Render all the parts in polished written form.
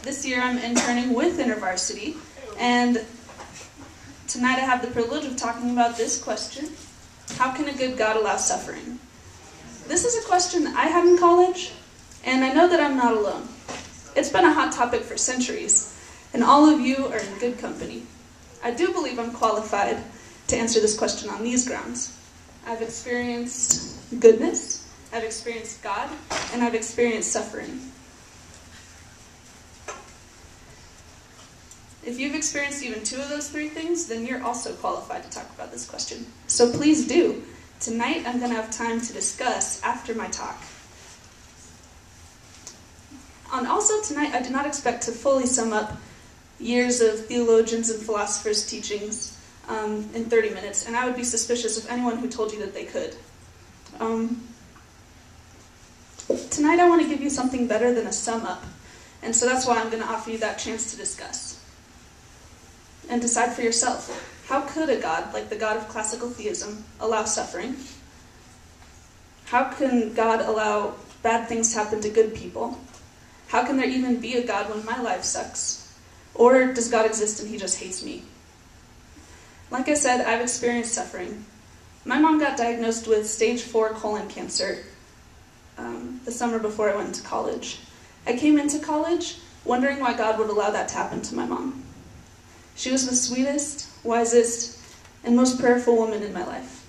This year, I'm interning with InterVarsity, and tonight I have the privilege of talking about this question: how can a good God allow suffering? This is a question I had in college, and I know that I'm not alone. It's been a hot topic for centuries, and all of you are in good company. I do believe I'm qualified to answer this question on these grounds. I've experienced goodness, I've experienced God, and I've experienced suffering. If you've experienced even two of those three things, then you're also qualified to talk about this question. So please do. Tonight I'm going to have time to discuss after my talk. And also tonight I do not expect to fully sum up years of theologians and philosophers' teachings in 30 minutes, and I would be suspicious of anyone who told you that they could. Tonight I want to give you something better than a sum up, and so that's why I'm going to offer you that chance to discuss. And decide for yourself, how could a God, like the God of classical theism, allow suffering? How can God allow bad things to happen to good people? How can there even be a God when my life sucks? Or does God exist and he just hates me? Like I said, I've experienced suffering. My mom got diagnosed with stage 4 colon cancer the summer before I went into college. I came into college wondering why God would allow that to happen to my mom. She was the sweetest, wisest, and most prayerful woman in my life.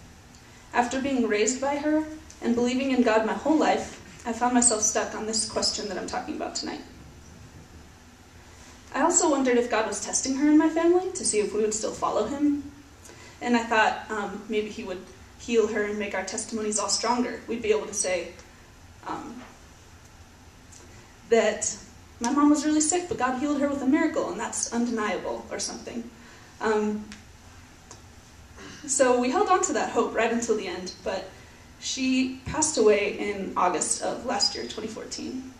After being raised by her and believing in God my whole life, I found myself stuck on this question that I'm talking about tonight. I also wondered if God was testing her and my family to see if we would still follow him. And I thought maybe he would heal her and make our testimonies all stronger. We'd be able to say that my mom was really sick, but God healed her with a miracle, and that's undeniable, or something. So we held on to that hope right until the end, but she passed away in August of last year, 2014.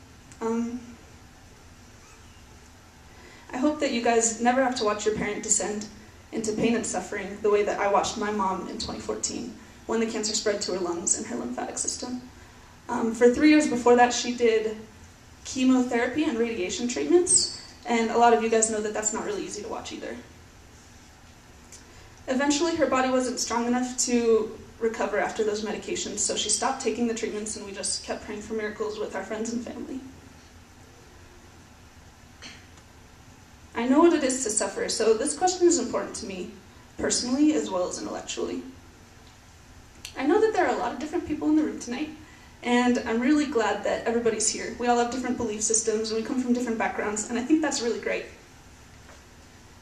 I hope that you guys never have to watch your parent descend into pain and suffering the way that I watched my mom in 2014, when the cancer spread to her lungs and her lymphatic system. For 3 years before that, she did chemotherapy and radiation treatments, and a lot of you guys know that that's not really easy to watch either. Eventually, her body wasn't strong enough to recover after those medications, so she stopped taking the treatments, and we just kept praying for miracles with our friends and family. I know what it is to suffer, so this question is important to me, personally as well as intellectually. I know that there are a lot of different people in the room tonight, and I'm really glad that everybody's here. We all have different belief systems, and we come from different backgrounds, and I think that's really great.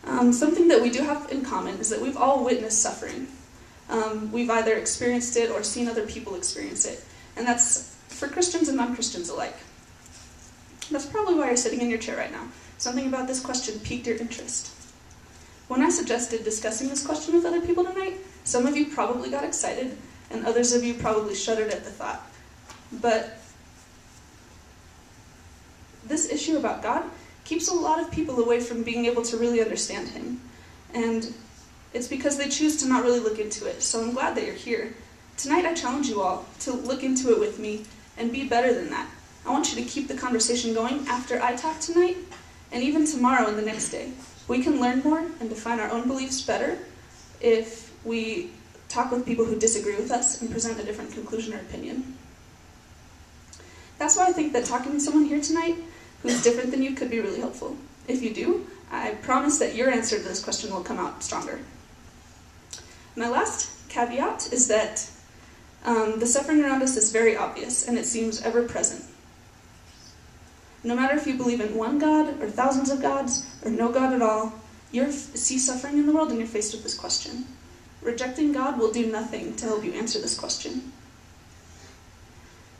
Something that we do have in common is that we've all witnessed suffering. We've either experienced it or seen other people experience it, and that's for Christians and non-Christians alike. That's probably why you're sitting in your chair right now. Something about this question piqued your interest. When I suggested discussing this question with other people tonight, some of you probably got excited, and others of you probably shuddered at the thought. But this issue about God keeps a lot of people away from being able to really understand him. And it's because they choose to not really look into it. So I'm glad that you're here. Tonight I challenge you all to look into it with me and be better than that. I want you to keep the conversation going after I talk tonight, and even tomorrow and the next day. We can learn more and define our own beliefs better if we talk with people who disagree with us and present a different conclusion or opinion. That's why I think that talking to someone here tonight who's different than you could be really helpful. If you do, I promise that your answer to this question will come out stronger. My last caveat is that the suffering around us is very obvious, and it seems ever-present. No matter if you believe in one God, or thousands of gods, or no God at all, you see suffering in the world and you're faced with this question. Rejecting God will do nothing to help you answer this question.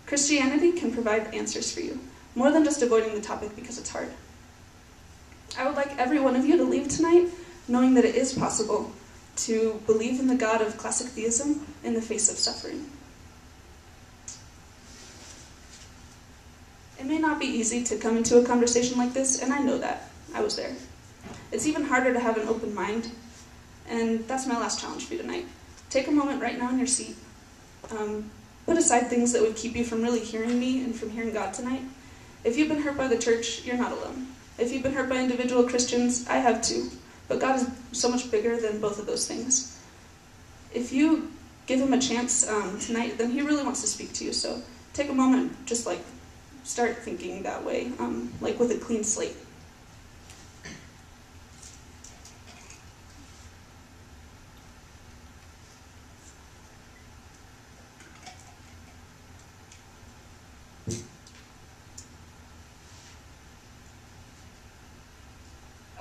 Christianity can provide answers for you, more than just avoiding the topic because it's hard. I would like every one of you to leave tonight knowing that it is possible to believe in the God of classic theism in the face of suffering. It may not be easy to come into a conversation like this, and I know that. I was there. It's even harder to have an open mind, and that's my last challenge for you tonight. Take a moment right now in your seat. Put aside things that would keep you from really hearing me and from hearing God tonight, If you've been hurt by the church, you're not alone. If you've been hurt by individual Christians, I have too. But God is so much bigger than both of those things. If you give him a chance tonight, then he really wants to speak to you. So take a moment, just like start thinking that way, like with a clean slate.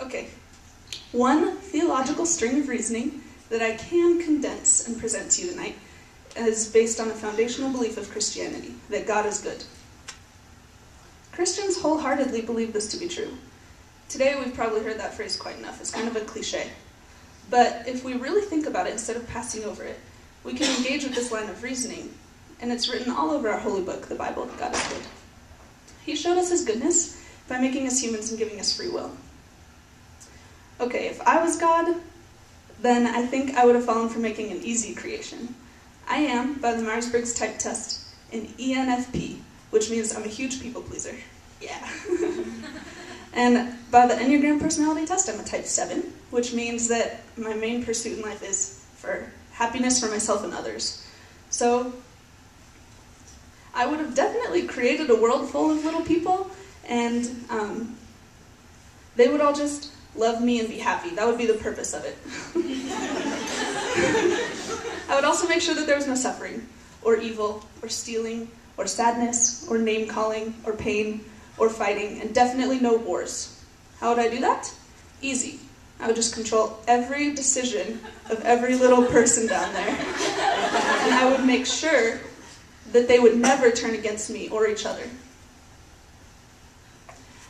Okay, one theological string of reasoning that I can condense and present to you tonight is based on a foundational belief of Christianity, that God is good. Christians wholeheartedly believe this to be true. Today we've probably heard that phrase quite enough. It's kind of a cliche. But if we really think about it instead of passing over it, we can engage with this line of reasoning, and it's written all over our holy book, the Bible, God is good. He showed us his goodness by making us humans and giving us free will. Okay, if I was God, then I think I would have fallen for making an easy creation. I am, by the Myers-Briggs type test, an ENFP, which means I'm a huge people pleaser. Yeah. And by the Enneagram personality test, I'm a type 7, which means that my main pursuit in life is for happiness for myself and others. So I would have definitely created a world full of little people, and they would all just love me and be happy. That would be the purpose of it. I would also make sure that there was no suffering, or evil, or stealing, or sadness, or name-calling, or pain, or fighting, and definitely no wars. How would I do that? Easy. I would just control every decision of every little person down there. And I would make sure that they would never turn against me or each other.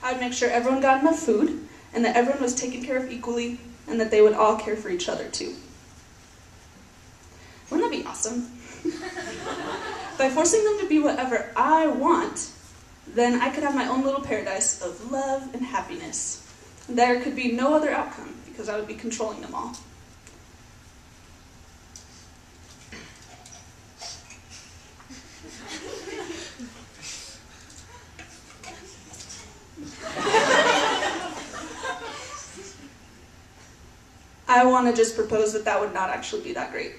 I would make sure everyone got enough food, and that everyone was taken care of equally, and that they would all care for each other too. Wouldn't that be awesome? By forcing them to be whatever I want, then I could have my own little paradise of love and happiness. There could be no other outcome, because I would be controlling them all. I want to just propose that that would not actually be that great.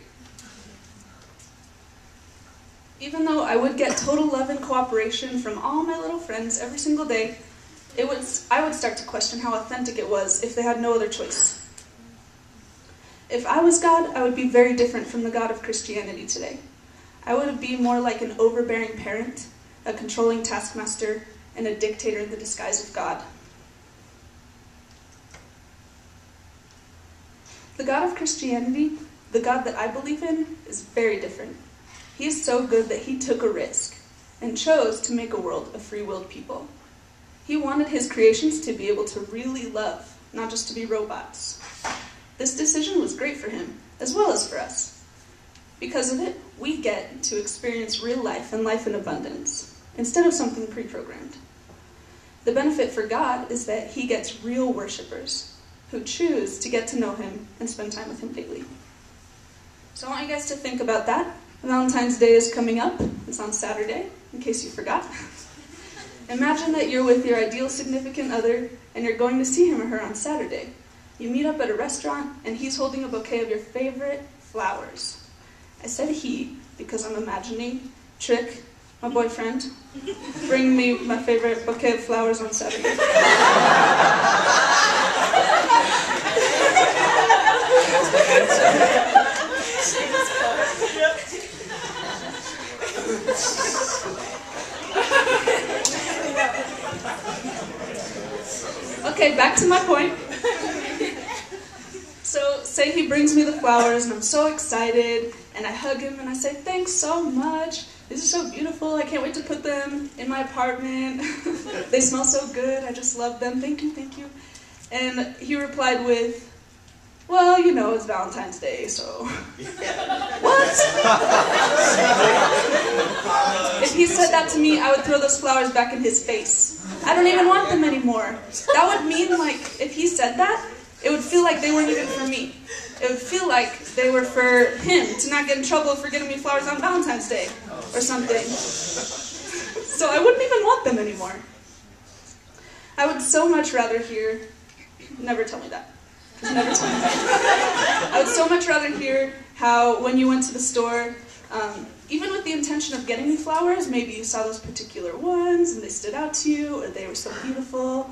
Even though I would get total love and cooperation from all my little friends every single day, I would start to question how authentic it was if they had no other choice. If I was God, I would be very different from the God of Christianity today. I would be more like an overbearing parent, a controlling taskmaster, and a dictator in the disguise of God. The God of Christianity, the God that I believe in, is very different. He is so good that he took a risk and chose to make a world of free-willed people. He wanted his creations to be able to really love, not just to be robots. This decision was great for him, as well as for us. Because of it, we get to experience real life and life in abundance, instead of something pre-programmed. The benefit for God is that he gets real worshipers who choose to get to know him and spend time with him daily. So I want you guys to think about that. Valentine's Day is coming up. It's on Saturday, in case you forgot. Imagine that you're with your ideal significant other and you're going to see him or her on Saturday. You meet up at a restaurant and he's holding a bouquet of your favorite flowers. I said he because I'm imagining Trick, my boyfriend, bring me my favorite bouquet of flowers on Saturday. Okay, back to my point. So, say he brings me the flowers and I'm so excited and I hug him and I say, thanks so much. These are so beautiful. I can't wait to put them in my apartment. They smell so good. I just love them. Thank you, thank you. And he replied with, well, you know, it's Valentine's Day, so... What? If he said that to me, I would throw those flowers back in his face. I don't even want them anymore. That would mean, like, if he said that, it would feel like they weren't even for me. It would feel like they were for him, to not get in trouble for getting me flowers on Valentine's Day, or something. So I wouldn't even want them anymore. I would so much rather hear, never tell me that. Just never tell me that. I would so much rather hear how when you went to the store, even with the intention of getting me flowers, maybe you saw those particular ones and they stood out to you, or they were so beautiful.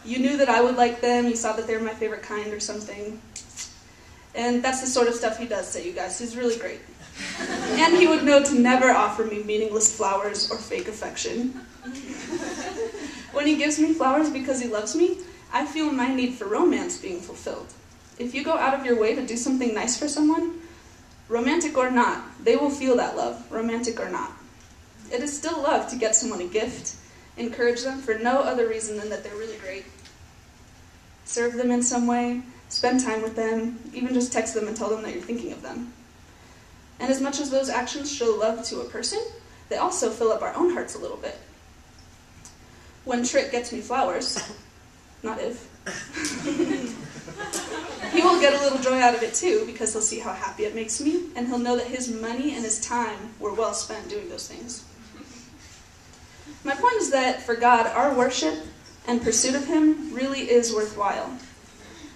You knew that I would like them, you saw that they were my favorite kind or something. And that's the sort of stuff he does say, you guys. He's really great. And he would know to never offer me meaningless flowers or fake affection. When he gives me flowers because he loves me, I feel my need for romance being fulfilled. If you go out of your way to do something nice for someone, romantic or not, they will feel that love, romantic or not. It is still love to get someone a gift, encourage them for no other reason than that they're really great. Serve them in some way, spend time with them, even just text them and tell them that you're thinking of them. And as much as those actions show love to a person, they also fill up our own hearts a little bit. When Trick gets me flowers, not if, he will get a little joy out of it too, because he'll see how happy it makes me, and he'll know that his money and his time were well spent doing those things. My point is that for God, our worship and pursuit of him really is worthwhile.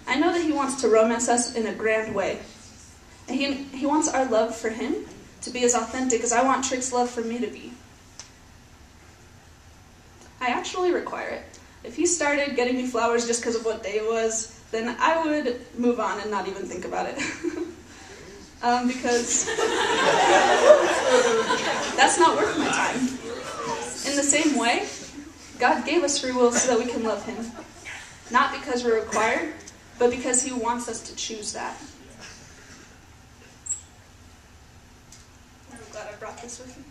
I know that he wants to romance us in a grand way. And he wants our love for him to be as authentic as I want Trick's love for me to be. I actually require it. If he started getting me flowers just because of what day it was, then I would move on and not even think about it. Because that's not worth my time. In the same way, God gave us free will so that we can love him. Not because we're required, but because he wants us to choose that. I'm glad I brought this with me.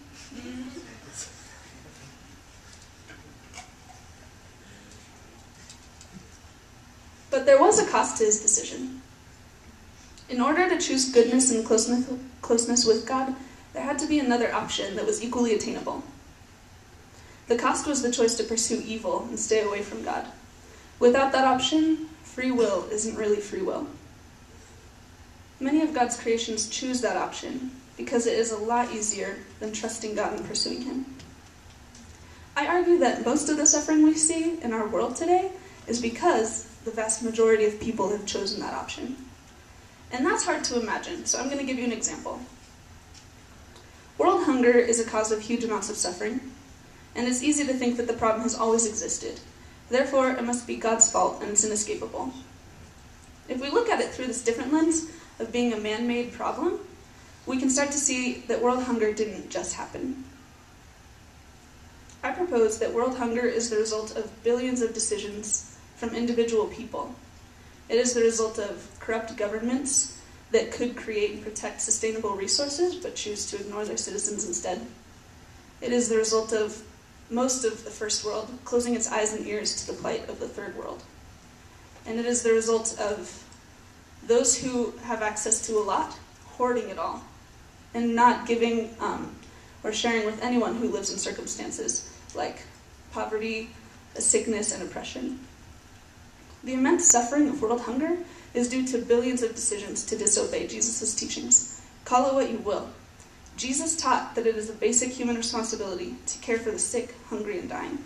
But there was a cost to his decision. In order to choose goodness and closeness with God, there had to be another option that was equally attainable. The cost was the choice to pursue evil and stay away from God. Without that option, free will isn't really free will. Many of God's creations choose that option because it is a lot easier than trusting God and pursuing him. I argue that most of the suffering we see in our world today is because the vast majority of people have chosen that option. And that's hard to imagine, so I'm going to give you an example. World hunger is a cause of huge amounts of suffering, and it's easy to think that the problem has always existed. Therefore, it must be God's fault and it's inescapable. If we look at it through this different lens of being a man-made problem, we can start to see that world hunger didn't just happen. I propose that world hunger is the result of billions of decisions from individual people. It is the result of corrupt governments that could create and protect sustainable resources but choose to ignore their citizens instead. It is the result of most of the first world closing its eyes and ears to the plight of the third world. And it is the result of those who have access to a lot hoarding it all and not giving or sharing with anyone who lives in circumstances like poverty, sickness, and oppression. The immense suffering of world hunger is due to billions of decisions to disobey Jesus' teachings. Call it what you will. Jesus taught that it is a basic human responsibility to care for the sick, hungry, and dying.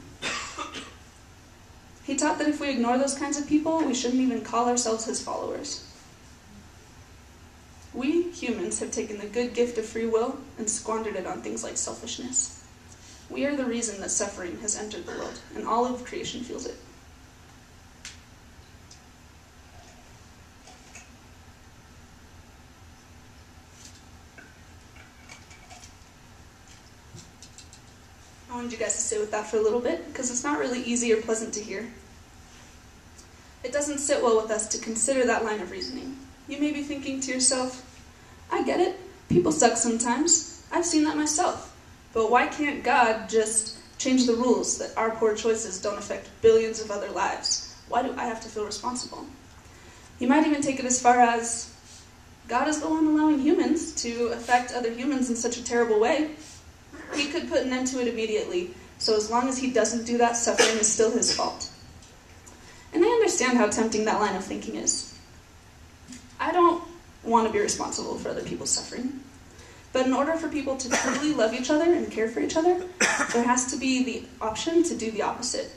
He taught that if we ignore those kinds of people, we shouldn't even call ourselves his followers. We, humans, have taken the good gift of free will and squandered it on things like selfishness. We are the reason that suffering has entered the world, and all of creation feels it. I wanted you guys to sit with that for a little bit, because it's not really easy or pleasant to hear. It doesn't sit well with us to consider that line of reasoning. You may be thinking to yourself, I get it, people suck sometimes, I've seen that myself, but why can't God just change the rules that our poor choices don't affect billions of other lives? Why do I have to feel responsible? You might even take it as far as, God is the one allowing humans to affect other humans in such a terrible way. He could put an end to it immediately, so as long as he doesn't do that, suffering is still his fault. And I understand how tempting that line of thinking is. I don't want to be responsible for other people's suffering. But in order for people to truly love each other and care for each other, there has to be the option to do the opposite.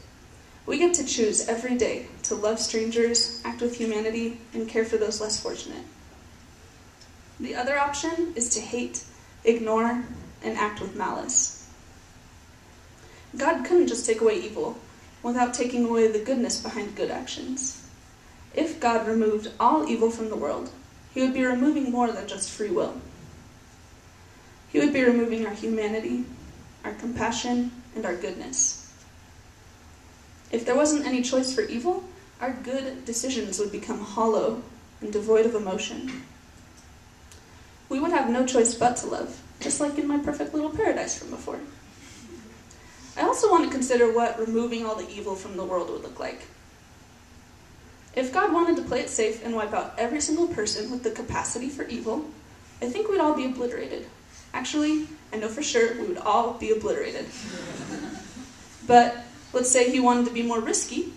We get to choose every day to love strangers, act with humanity, and care for those less fortunate. The other option is to hate, ignore, and act with malice. God couldn't just take away evil without taking away the goodness behind good actions. If God removed all evil from the world, he would be removing more than just free will. He would be removing our humanity, our compassion, and our goodness. If there wasn't any choice for evil, our good decisions would become hollow and devoid of emotion. We would have no choice but to love, just like in my perfect little paradise from before. I also want to consider what removing all the evil from the world would look like. If God wanted to play it safe and wipe out every single person with the capacity for evil, I think we'd all be obliterated. Actually, I know for sure we would all be obliterated. But let's say he wanted to be more risky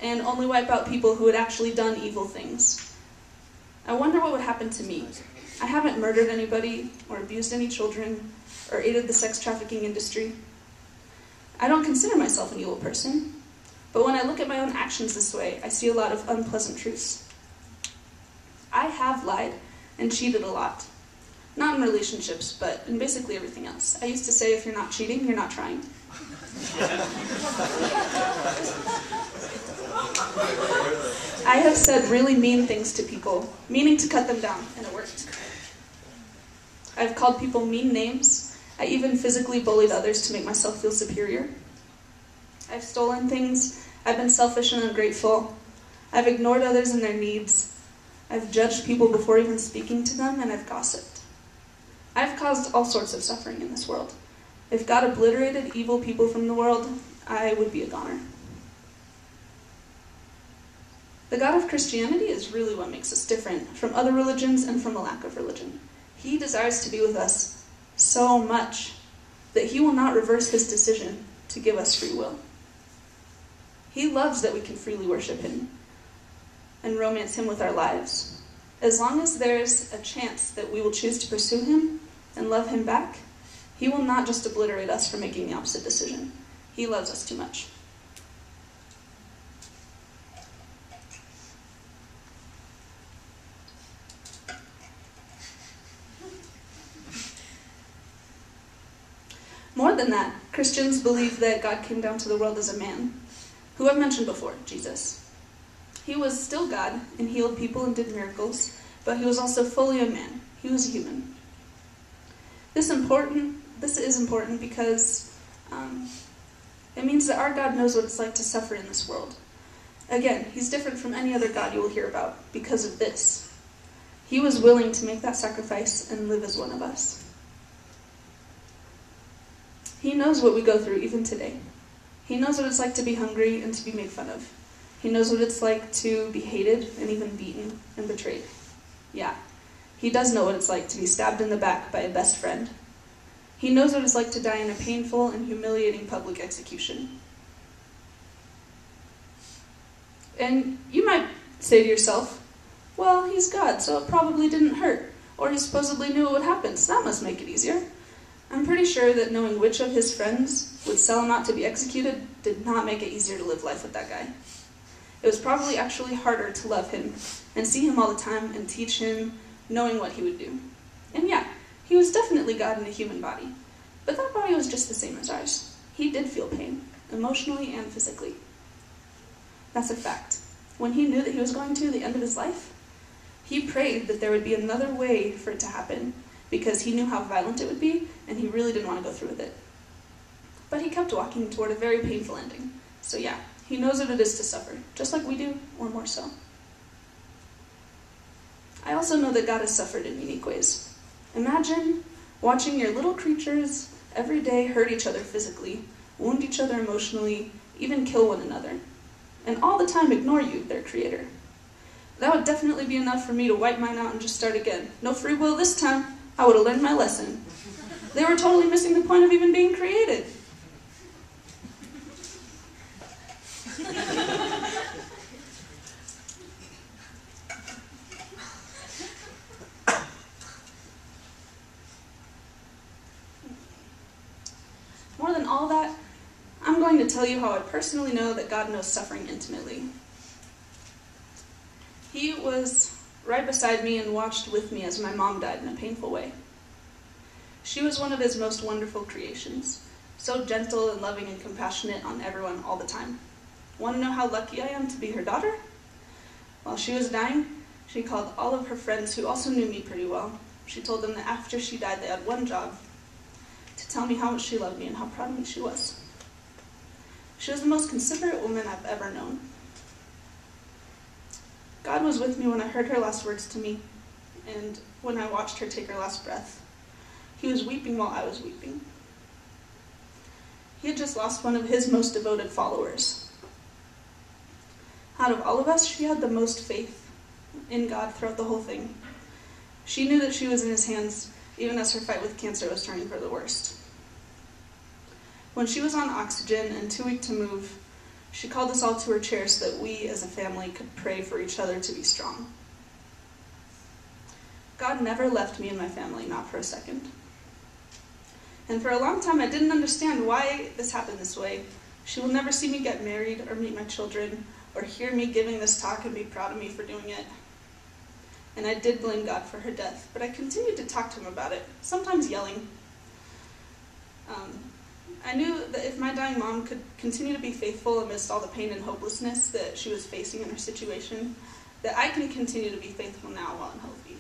and only wipe out people who had actually done evil things. I wonder what would happen to me. I haven't murdered anybody or abused any children or aided the sex trafficking industry. I don't consider myself an evil person, but when I look at my own actions this way, I see a lot of unpleasant truths. I have lied and cheated a lot. Not in relationships, but in basically everything else. I used to say, if you're not cheating, you're not trying. I have said really mean things to people, meaning to cut them down, and it worked. I've called people mean names. I even physically bullied others to make myself feel superior. I've stolen things. I've been selfish and ungrateful. I've ignored others and their needs. I've judged people before even speaking to them, and I've gossiped. I've caused all sorts of suffering in this world. If God obliterated evil people from the world, I would be a goner. The God of Christianity is really what makes us different from other religions and from a lack of religion. He desires to be with us so much that he will not reverse his decision to give us free will. He loves that we can freely worship him and romance him with our lives. As long as there's a chance that we will choose to pursue him and love him back, he will not just obliterate us for making the opposite decision. He loves us too much. More than that, Christians believe that God came down to the world as a man, who I've mentioned before, Jesus. He was still God and healed people and did miracles, but he was also fully a man. He was a human. This is important because it means that our God knows what it's like to suffer in this world. Again, he's different from any other God you will hear about because of this. He was willing to make that sacrifice and live as one of us. He knows what we go through even today. He knows what it's like to be hungry and to be made fun of. He knows what it's like to be hated and even beaten and betrayed. Yeah, he does know what it's like to be stabbed in the back by a best friend. He knows what it's like to die in a painful and humiliating public execution. And you might say to yourself, well, he's God, so it probably didn't hurt. Or he supposedly knew what would happen, so that must make it easier. I'm pretty sure that knowing which of his friends would sell him out to be executed did not make it easier to live life with that guy. It was probably actually harder to love him and see him all the time and teach him, knowing what he would do. And yeah, he was definitely God in a human body, but that body was just the same as ours. He did feel pain, emotionally and physically. That's a fact. When he knew that he was going to the end of his life, he prayed that there would be another way for it to happen, because he knew how violent it would be, and he really didn't want to go through with it. But he kept walking toward a very painful ending. So yeah, he knows what it is to suffer, just like we do, or more so. I also know that God has suffered in unique ways. Imagine watching your little creatures every day hurt each other physically, wound each other emotionally, even kill one another, and all the time ignore you, their creator. That would definitely be enough for me to wipe mine out and just start again. No free will this time. I would have learned my lesson. They were totally missing the point of even being created. More than all that, I'm going to tell you how I personally know that God knows suffering intimately. He was right beside me and watched with me as my mom died in a painful way. She was one of his most wonderful creations, so gentle and loving and compassionate on everyone all the time. Want to know how lucky I am to be her daughter? While she was dying, she called all of her friends who also knew me pretty well. She told them that after she died, they had one job: to tell me how much she loved me and how proud of me she was. She was the most considerate woman I've ever known. God was with me when I heard her last words to me, and when I watched her take her last breath. He was weeping while I was weeping. He had just lost one of his most devoted followers. Out of all of us, she had the most faith in God throughout the whole thing. She knew that she was in his hands, even as her fight with cancer was turning for the worst. When she was on oxygen and too weak to move, she called us all to her chair so that we, as a family, could pray for each other to be strong. God never left me and my family, not for a second. And for a long time, I didn't understand why this happened this way. She will never see me get married or meet my children or hear me giving this talk and be proud of me for doing it. And I did blame God for her death, but I continued to talk to him about it, sometimes yelling. I knew that if my dying mom could continue to be faithful amidst all the pain and hopelessness that she was facing in her situation, that I can continue to be faithful now while I'm healthy.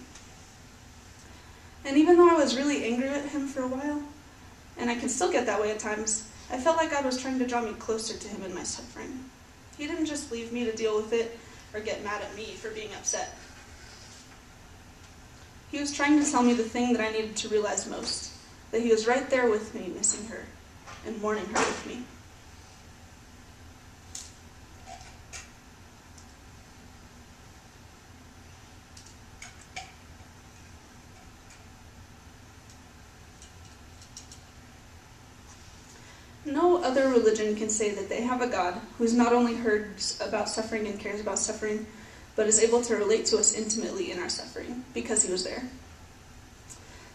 And even though I was really angry at him for a while, and I can still get that way at times, I felt like God was trying to draw me closer to him in my suffering. He didn't just leave me to deal with it or get mad at me for being upset. He was trying to tell me the thing that I needed to realize most, that he was right there with me, missing her, and mourning her with me. No other religion can say that they have a God who's not only heard about suffering and cares about suffering, but is able to relate to us intimately in our suffering, because he was there.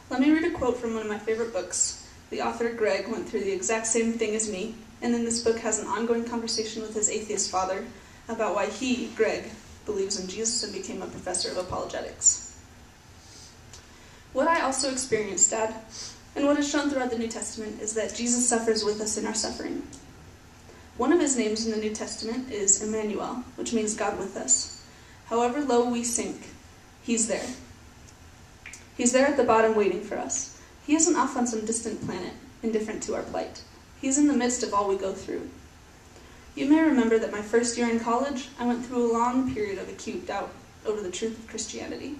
Let me read a quote from one of my favorite books. The author, Greg, went through the exact same thing as me, and in this book has an ongoing conversation with his atheist father about why he, Greg, believes in Jesus and became a professor of apologetics. What I also experienced, Dad, and what is shown throughout the New Testament, is that Jesus suffers with us in our suffering. One of his names in the New Testament is Emmanuel, which means God with us. However low we sink, he's there. He's there at the bottom waiting for us. He isn't off on some distant planet, indifferent to our plight. He's in the midst of all we go through. You may remember that my first year in college, I went through a long period of acute doubt over the truth of Christianity.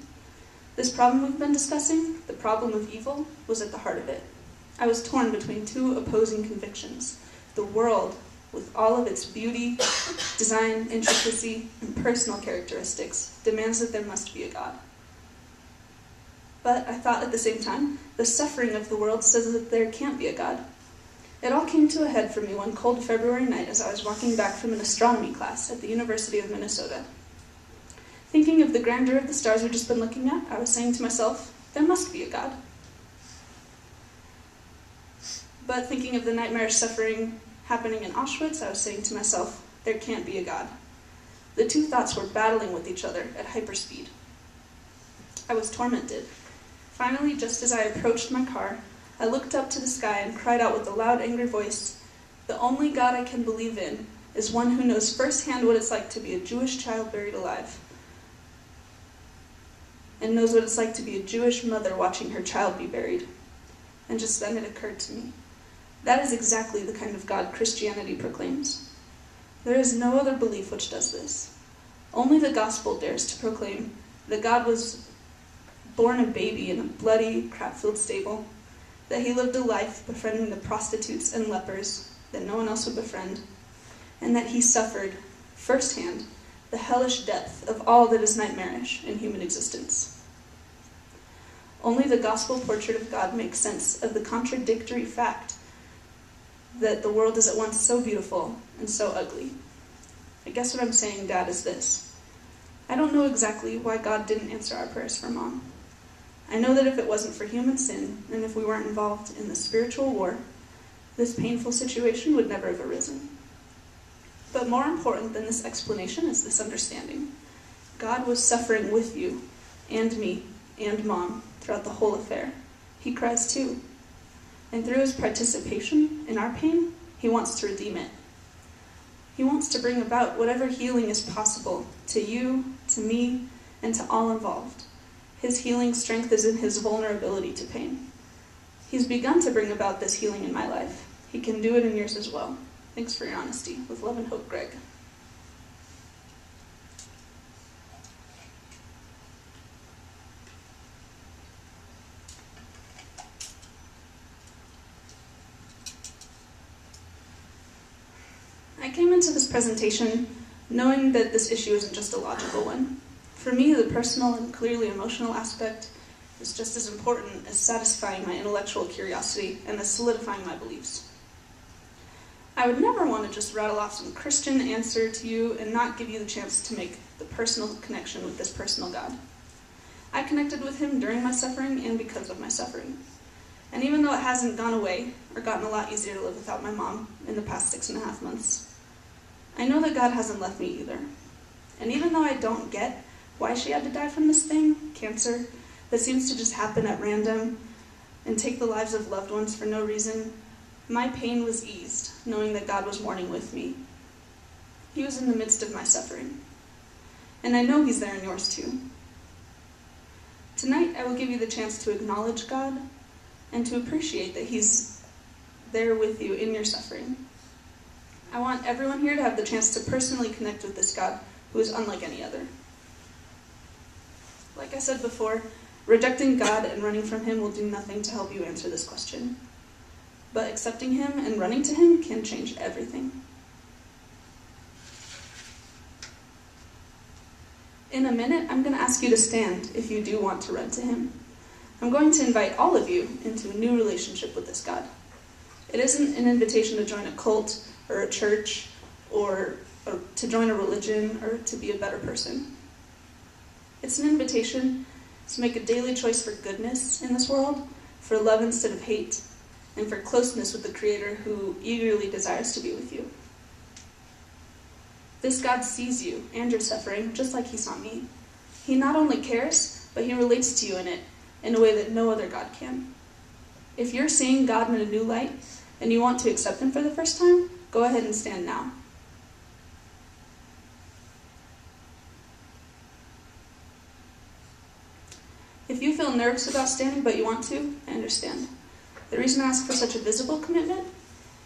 This problem we've been discussing, the problem of evil, was at the heart of it. I was torn between two opposing convictions. The world, with all of its beauty, design, intricacy, and personal characteristics, demands that there must be a God. But I thought at the same time, the suffering of the world says that there can't be a God. It all came to a head for me one cold February night as I was walking back from an astronomy class at the University of Minnesota. Thinking of the grandeur of the stars we'd just been looking at, I was saying to myself, there must be a God. But thinking of the nightmarish suffering happening in Auschwitz, I was saying to myself, there can't be a God. The two thoughts were battling with each other at hyperspeed. I was tormented. Finally, just as I approached my car, I looked up to the sky and cried out with a loud, angry voice, the only God I can believe in is one who knows firsthand what it's like to be a Jewish child buried alive, and knows what it's like to be a Jewish mother watching her child be buried. And just then it occurred to me, that is exactly the kind of God Christianity proclaims. There is no other belief which does this. Only the gospel dares to proclaim that God was born a baby in a bloody, crap-filled stable, that he lived a life befriending the prostitutes and lepers that no one else would befriend, and that he suffered, firsthand, the hellish depth of all that is nightmarish in human existence. Only the gospel portrait of God makes sense of the contradictory fact that the world is at once so beautiful and so ugly. I guess what I'm saying, Dad, is this. I don't know exactly why God didn't answer our prayers for Mom. I know that if it wasn't for human sin, and if we weren't involved in the spiritual war, this painful situation would never have arisen. But more important than this explanation is this understanding. God was suffering with you and me and Mom throughout the whole affair. He cries too. And through his participation in our pain, he wants to redeem it. He wants to bring about whatever healing is possible to you, to me, and to all involved. His healing strength is in his vulnerability to pain. He's begun to bring about this healing in my life. He can do it in yours as well. Thanks for your honesty. With love and hope, Greg. I came into this presentation knowing that this issue isn't just a logical one. For me, the personal and clearly emotional aspect is just as important as satisfying my intellectual curiosity and as solidifying my beliefs. I would never want to just rattle off some Christian answer to you and not give you the chance to make the personal connection with this personal God. I connected with him during my suffering and because of my suffering. And even though it hasn't gone away or gotten a lot easier to live without my mom in the past 6.5 months, I know that God hasn't left me either. And even though I don't get why she had to die from this thing, cancer, that seems to just happen at random and take the lives of loved ones for no reason, my pain was eased, knowing that God was mourning with me. He was in the midst of my suffering. And I know he's there in yours too. Tonight, I will give you the chance to acknowledge God and to appreciate that he's there with you in your suffering. I want everyone here to have the chance to personally connect with this God who is unlike any other. Like I said before, rejecting God and running from him will do nothing to help you answer this question. But accepting him and running to him can change everything. In a minute, I'm going to ask you to stand if you do want to run to him. I'm going to invite all of you into a new relationship with this God. It isn't an invitation to join a cult or a church or to join a religion or to be a better person. It's an invitation to make a daily choice for goodness in this world, for love instead of hate, and for closeness with the Creator who eagerly desires to be with you. This God sees you and your suffering just like he saw me. He not only cares, but he relates to you in it in a way that no other God can. If you're seeing God in a new light and you want to accept him for the first time, go ahead and stand now. If you feel nervous about standing but you want to, I understand. The reason I ask for such a visible commitment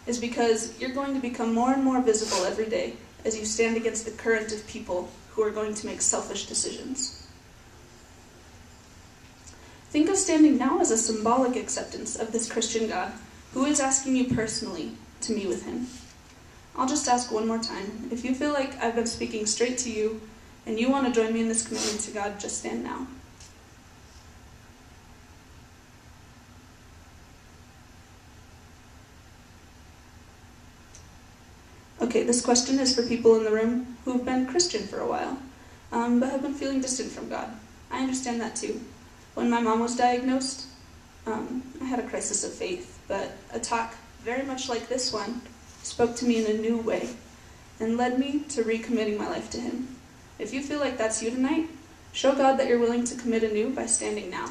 is because you're going to become more and more visible every day as you stand against the current of people who are going to make selfish decisions. Think of standing now as a symbolic acceptance of this Christian God who is asking you personally to meet with him. I'll just ask one more time. If you feel like I've been speaking straight to you and you want to join me in this commitment to God, just stand now. Okay, this question is for people in the room who have been Christian for a while, but have been feeling distant from God. I understand that too. When my mom was diagnosed, I had a crisis of faith, but a talk very much like this one spoke to me in a new way and led me to recommitting my life to him. If you feel like that's you tonight, show God that you're willing to commit anew by standing now.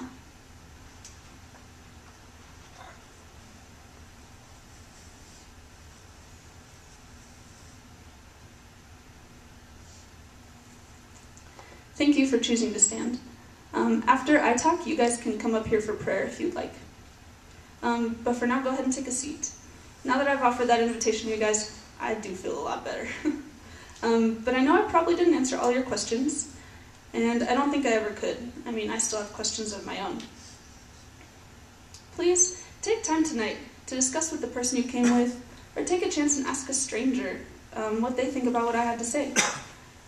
Thank you for choosing to stand. After I talk, you guys can come up here for prayer if you'd like. But for now, go ahead and take a seat. Now that I've offered that invitation to you guys, I do feel a lot better. But I know I probably didn't answer all your questions, and I don't think I ever could. I mean, I still have questions of my own. Please take time tonight to discuss with the person you came with, or take a chance and ask a stranger what they think about what I had to say.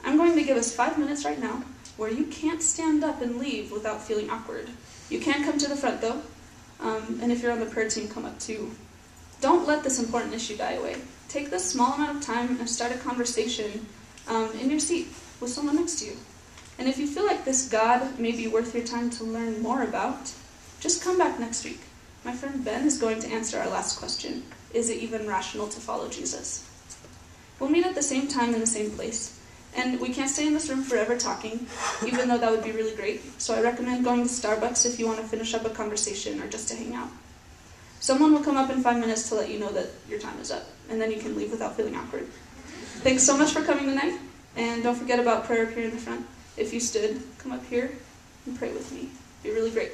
I'm going to give us 5 minutes right now where you can't stand up and leave without feeling awkward. You can come to the front though, and if you're on the prayer team, come up too. Don't let this important issue die away. Take this small amount of time and start a conversation in your seat with someone next to you. And if you feel like this God may be worth your time to learn more about, just come back next week. My friend Ben is going to answer our last question. Is it even rational to follow Jesus? We'll meet at the same time in the same place. And we can't stay in this room forever talking, even though that would be really great. So I recommend going to Starbucks if you want to finish up a conversation or just to hang out. Someone will come up in 5 minutes to let you know that your time is up, and then you can leave without feeling awkward. Thanks so much for coming tonight, and don't forget about prayer up here in the front. If you stood, come up here and pray with me. It'd be really great.